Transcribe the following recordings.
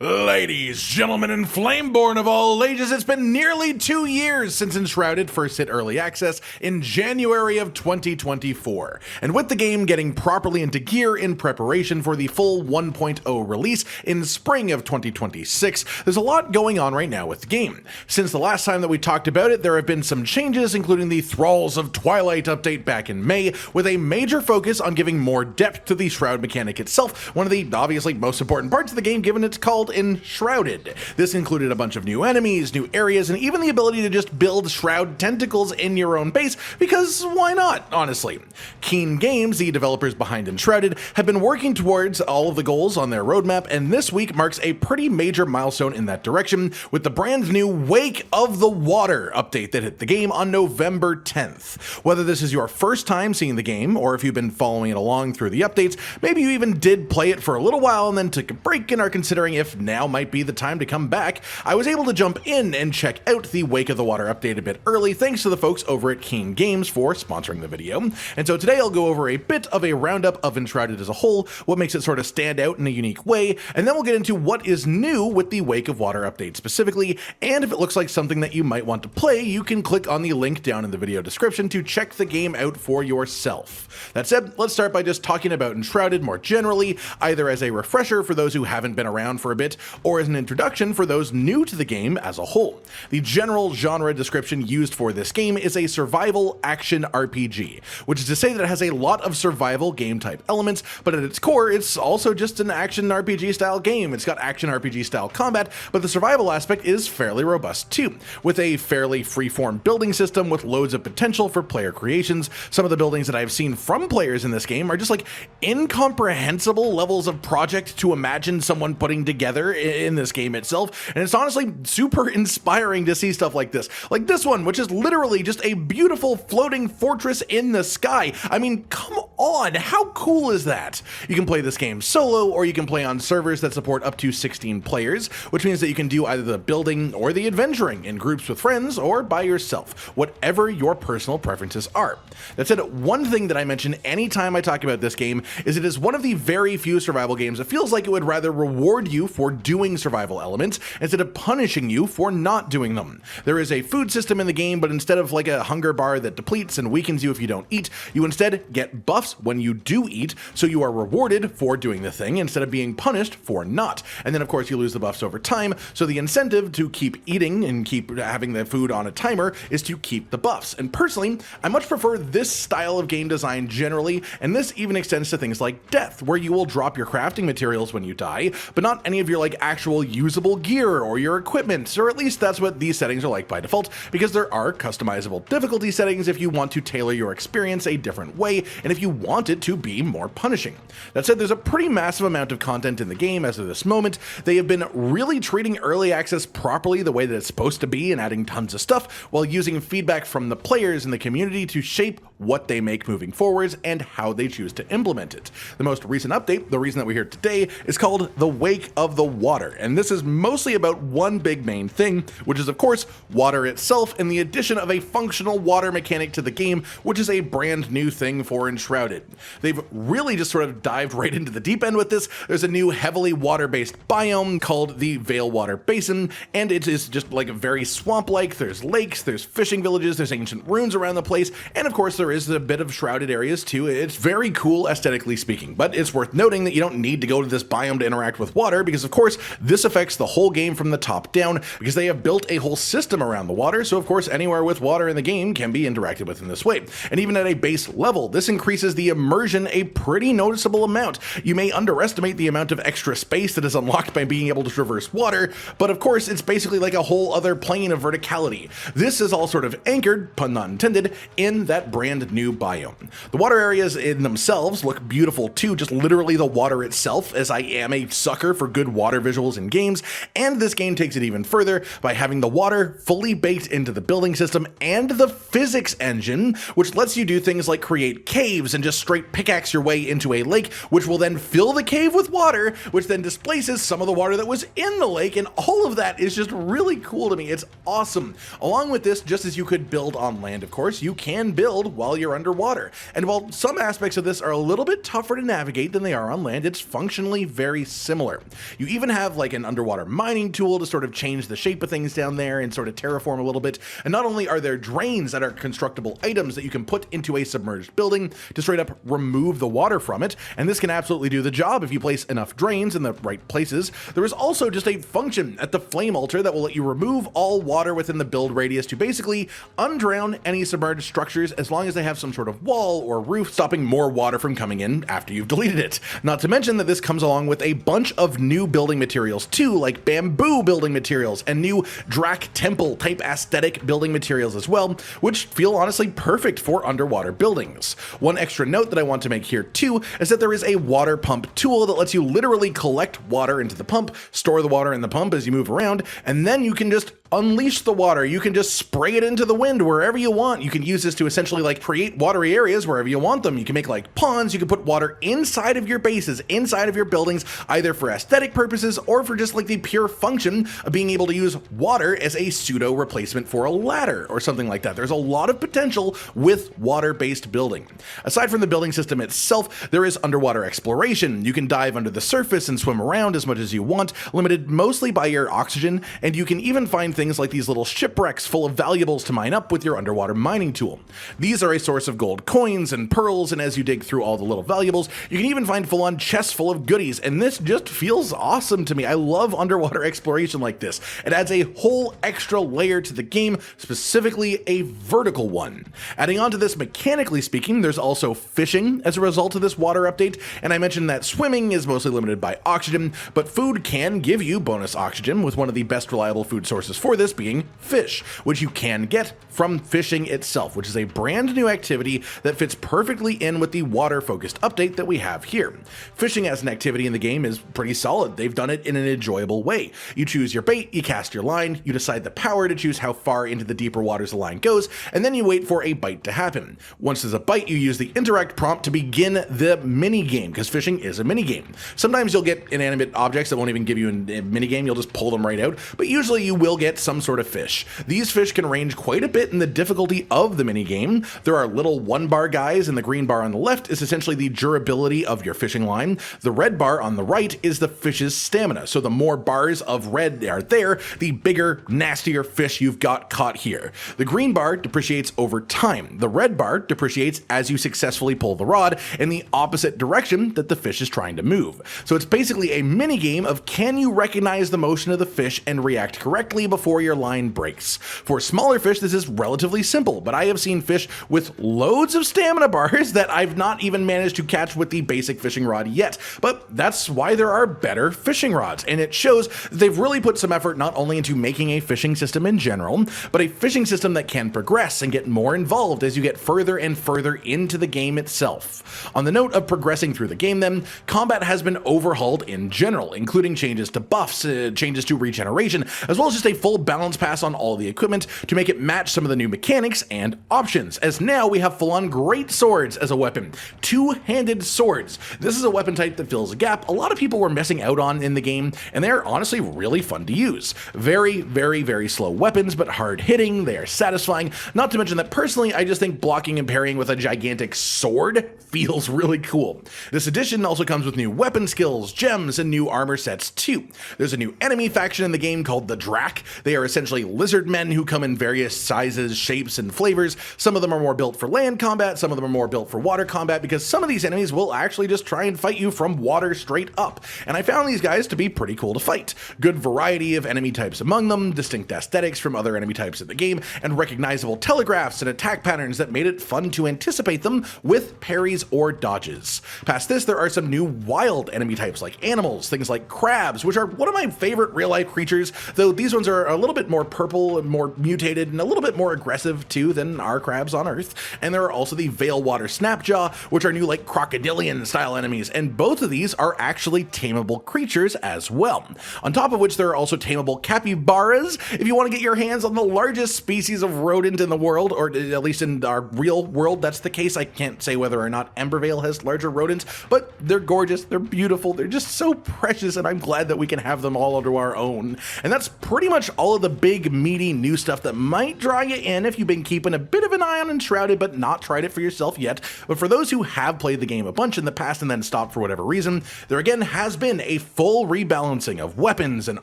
Ladies, gentlemen, and flameborn of all ages, it's been nearly 2 years since Enshrouded first hit early access in January of 2024. And with the game getting properly into gear in preparation for the full 1.0 release in spring of 2026, there's a lot going on right now with the game. Since the last time that we talked about it, there have been some changes, including the Thralls of Twilight update back in May, with a major focus on giving more depth to the Shroud mechanic itself, one of the obviously most important parts of the game given it's called Enshrouded. This included a bunch of new enemies, new areas, and even the ability to just build Shroud tentacles in your own base, because why not, honestly? Keen Games, the developers behind Enshrouded, have been working towards all of the goals on their roadmap, and this week marks a pretty major milestone in that direction with the brand new Wake of the Water update that hit the game on November 10th. Whether this is your first time seeing the game, or if you've been following it along through the updates, maybe you even did play it for a little while and then took a break and are considering if now might be the time to come back, I was able to jump in and check out the Wake of the Water update a bit early thanks to the folks over at Keen Games for sponsoring the video. And so today I'll go over a bit of a roundup of Enshrouded as a whole, what makes it sort of stand out in a unique way, and then we'll get into what is new with the Wake of Water update specifically, and if it looks like something that you might want to play, you can click on the link down in the video description to check the game out for yourself. That said, let's start by just talking about Enshrouded more generally, either as a refresher for those who haven't been around for a bit, or as an introduction for those new to the game as a whole. The general genre description used for this game is a survival action RPG, which is to say that it has a lot of survival game type elements, but at its core, it's also just an action RPG style game. It's got action RPG style combat, but the survival aspect is fairly robust too, with a fairly freeform building system with loads of potential for player creations. Some of the buildings that I've seen from players in this game are just like incomprehensible levels of project to imagine someone putting together in this game itself, and it's honestly super inspiring to see stuff like this. Like this one, which is literally just a beautiful floating fortress in the sky. I mean, come on, how cool is that? You can play this game solo, or you can play on servers that support up to 16 players, which means that you can do either the building or the adventuring in groups with friends or by yourself, whatever your personal preferences are. That said, one thing that I mention anytime I talk about this game is it is one of the very few survival games that feels like it would rather reward you for doing survival elements instead of punishing you for not doing them. There is a food system in the game, but instead of like a hunger bar that depletes and weakens you if you don't eat, you instead get buffs when you do eat, so you are rewarded for doing the thing instead of being punished for not. And then of course you lose the buffs over time, so the incentive to keep eating and keep having the food on a timer is to keep the buffs. And personally, I much prefer this style of game design generally, and this even extends to things like death, where you will drop your crafting materials when you die, but not any of your like actual usable gear or your equipment, or at least that's what these settings are like by default, because there are customizable difficulty settings if you want to tailor your experience a different way, and if you want it to be more punishing. That said, there's a pretty massive amount of content in the game as of this moment. They have been really treating early access properly the way that it's supposed to be and adding tons of stuff while using feedback from the players in the community to shape what they make moving forwards and how they choose to implement it. The most recent update, the reason that we're here today, is called the Wake of the Water, and this is mostly about one big main thing, which is of course water itself and the addition of a functional water mechanic to the game, which is a brand new thing for Enshrouded. They've really just sort of dived right into the deep end with this. There's a new heavily water-based biome called the Veilwater Basin, and it is just like very swamp-like. There's lakes, there's fishing villages, there's ancient ruins around the place, and of course there is a bit of shrouded areas too. It's very cool aesthetically speaking, but it's worth noting that you don't need to go to this biome to interact with water, because of course this affects the whole game from the top down, because they have built a whole system around the water, so of course anywhere with water in the game can be interacted with in this way. And even at a base level, this increases the immersion a pretty noticeable amount. You may underestimate the amount of extra space that is unlocked by being able to traverse water, but of course it's basically like a whole other plane of verticality. This is all sort of anchored, pun not intended, in that brand new biome. The water areas in themselves look beautiful too, just literally the water itself, as I am a sucker for good water visuals in games, and this game takes it even further by having the water fully baked into the building system and the physics engine, which lets you do things like create caves and just straight pickaxe your way into a lake, which will then fill the cave with water, which then displaces some of the water that was in the lake, and all of that is just really cool to me. It's awesome. Along with this, just as you could build on land, of course, you can build while you're underwater. And while some aspects of this are a little bit tougher to navigate than they are on land, it's functionally very similar. You You even have like an underwater mining tool to sort of change the shape of things down there and sort of terraform a little bit. And not only are there drains that are constructible items that you can put into a submerged building to straight up remove the water from it, and this can absolutely do the job if you place enough drains in the right places. There is also just a function at the flame altar that will let you remove all water within the build radius to basically undrown any submerged structures as long as they have some sort of wall or roof stopping more water from coming in after you've deleted it. Not to mention that this comes along with a bunch of new building materials too, like bamboo building materials and new drak temple type aesthetic building materials as well, which feel honestly perfect for underwater buildings. One extra note that I want to make here too is that there is a water pump tool that lets you literally collect water into the pump, store the water in the pump as you move around, and then you can just unleash the water. You can just spray it into the wind wherever you want. You can use this to essentially like create watery areas wherever you want them. You can make like ponds, you can put water inside of your bases, inside of your buildings, either for aesthetic purposes or for just like the pure function of being able to use water as a pseudo replacement for a ladder or something like that. There's a lot of potential with water-based building. Aside from the building system itself, there is underwater exploration. You can dive under the surface and swim around as much as you want, limited mostly by your oxygen, and you can even find things like these little shipwrecks full of valuables to mine up with your underwater mining tool. These are a source of gold coins and pearls, and as you dig through all the little valuables, you can even find full-on chests full of goodies, and this just feels awesome to me. I love underwater exploration like this. It adds a whole extra layer to the game, specifically a vertical one. Adding on to this, mechanically speaking, there's also fishing as a result of this water update, and I mentioned that swimming is mostly limited by oxygen, but food can give you bonus oxygen, with one of the best reliable food sources for this being fish, which you can get from fishing itself, which is a brand new activity that fits perfectly in with the water-focused update that we have here. Fishing as an activity in the game is pretty solid. They've done it in an enjoyable way. You choose your bait, you cast your line, you decide the power to choose how far into the deeper waters the line goes, and then you wait for a bite to happen. Once there's a bite, you use the interact prompt to begin the mini game, because fishing is a mini game. Sometimes you'll get inanimate objects that won't even give you a mini game, you'll just pull them right out, but usually you will get some sort of fish. These fish can range quite a bit in the difficulty of the minigame. There are little 1-bar guys, and the green bar on the left is essentially the durability of your fishing line. The red bar on the right is the fish's stamina, so the more bars of red are there, the bigger, nastier fish you've got caught here. The green bar depreciates over time. The red bar depreciates as you successfully pull the rod in the opposite direction that the fish is trying to move. So it's basically a minigame of can you recognize the motion of the fish and react correctly before your line breaks. For smaller fish, this is relatively simple, but I have seen fish with loads of stamina bars that I've not even managed to catch with the basic fishing rod yet, but that's why there are better fishing rods, and it shows that they've really put some effort not only into making a fishing system in general, but a fishing system that can progress and get more involved as you get further and further into the game itself. On the note of progressing through the game then, combat has been overhauled in general, including changes to buffs, changes to regeneration, as well as just a full balance pass on all the equipment to make it match some of the new mechanics and options, as now we have full-on greatswords as a weapon. Two-handed swords. This is a weapon type that fills a gap a lot of people were missing out on in the game, and they're honestly really fun to use. Very, very, very slow weapons, but hard-hitting, they are satisfying, not to mention that personally, I just think blocking and parrying with a gigantic sword feels really cool. This edition also comes with new weapon skills, gems, and new armor sets too. There's a new enemy faction in the game called the Drak. They are essentially lizard men who come in various sizes, shapes, and flavors. Some of them are more built for land combat, some of them are more built for water combat, because some of these enemies will actually just try and fight you from water straight up. And I found these guys to be pretty cool to fight. Good variety of enemy types among them, distinct aesthetics from other enemy types in the game, and recognizable telegraphs and attack patterns that made it fun to anticipate them with parries or dodges. Past this, there are some new wild enemy types like animals, things like crabs, which are one of my favorite real-life creatures, though these ones are a little bit more purple and more mutated and a little bit more aggressive too than our crabs on Earth. And there are also the veilwater snapjaw, which are new like crocodilian style enemies, and both of these are actually tameable creatures as well. On top of which, there are also tameable capybaras if you want to get your hands on the largest species of rodent in the world, or at least in our real world that's the case. I can't say whether or not Embervale has larger rodents, but they're gorgeous, they're beautiful, they're just so precious, and I'm glad that we can have them all under our own. And that's pretty much all of the big meaty new stuff that might draw you in if you've been keeping a bit of an eye on Enshrouded but not tried it for yourself yet. But for those who have played the game a bunch in the past and then stopped for whatever reason, there again has been a full rebalancing of weapons and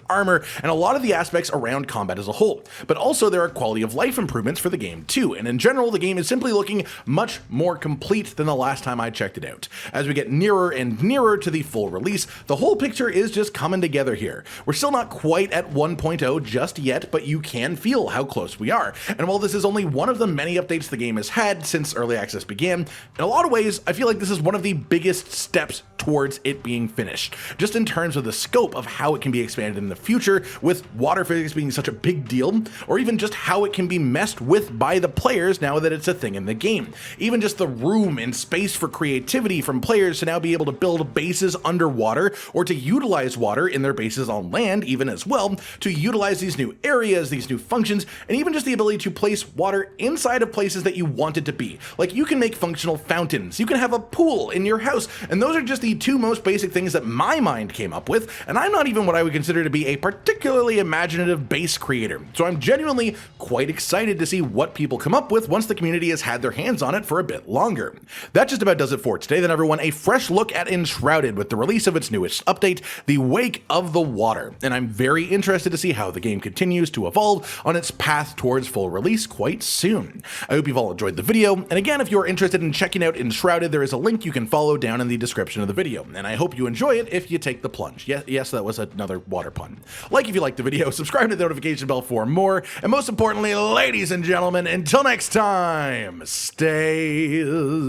armor and a lot of the aspects around combat as a whole. But also there are quality of life improvements for the game too, and in general the game is simply looking much more complete than the last time I checked it out. As we get nearer and nearer to the full release, the whole picture is just coming together here. We're still not quite at 1.0 just yet, but you can feel how close we are. And while this is only one of the many updates the game has had since early access began, in a lot of ways I feel like this is one of the biggest steps towards it being finished, just in terms of the scope of how it can be expanded in the future, with water physics being such a big deal, or even just how it can be messed with by the players now that it's a thing in the game. Even just the room and space for creativity from players to now be able to build bases underwater, or to utilize water in their bases on land even as well, to utilize these new areas, these new functions, and even just the ability to place water inside of places that you want it to be. Like, you can make functional fountains, you can have a pool in your house, and those are just the two most basic things that my mind came up with, and I'm not even what I would consider to be a particularly imaginative base creator. So I'm genuinely quite excited to see what people come up with once the community has had their hands on it for a bit longer. That just about does it for today then, everyone. A fresh look at Enshrouded with the release of its newest update, the Wake of the Water, and I'm very interested to see how the game continues to evolve on its path towards full release quite soon. I hope you've all enjoyed the video, and again, if you're interested in checking out Enshrouded, there is a link you can follow down in the description of the video, and I hope you enjoy it if you take the plunge. Yes, that was another water pun. Like if you liked the video, subscribe to the notification bell for more, and most importantly, ladies and gentlemen, until next time, stay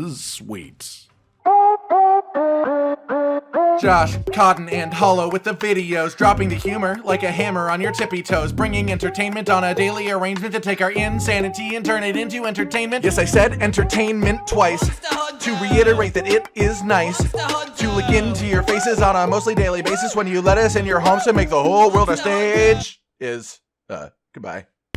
sweet. Josh, Cotton, and Hollow with the videos, dropping the humor like a hammer on your tippy toes, bringing entertainment on a daily arrangement to take our insanity and turn it into entertainment. Yes, I said entertainment twice, to reiterate that it is nice to look into your faces on a mostly daily basis when you let us in your homes to make the whole world a stage. Goodbye.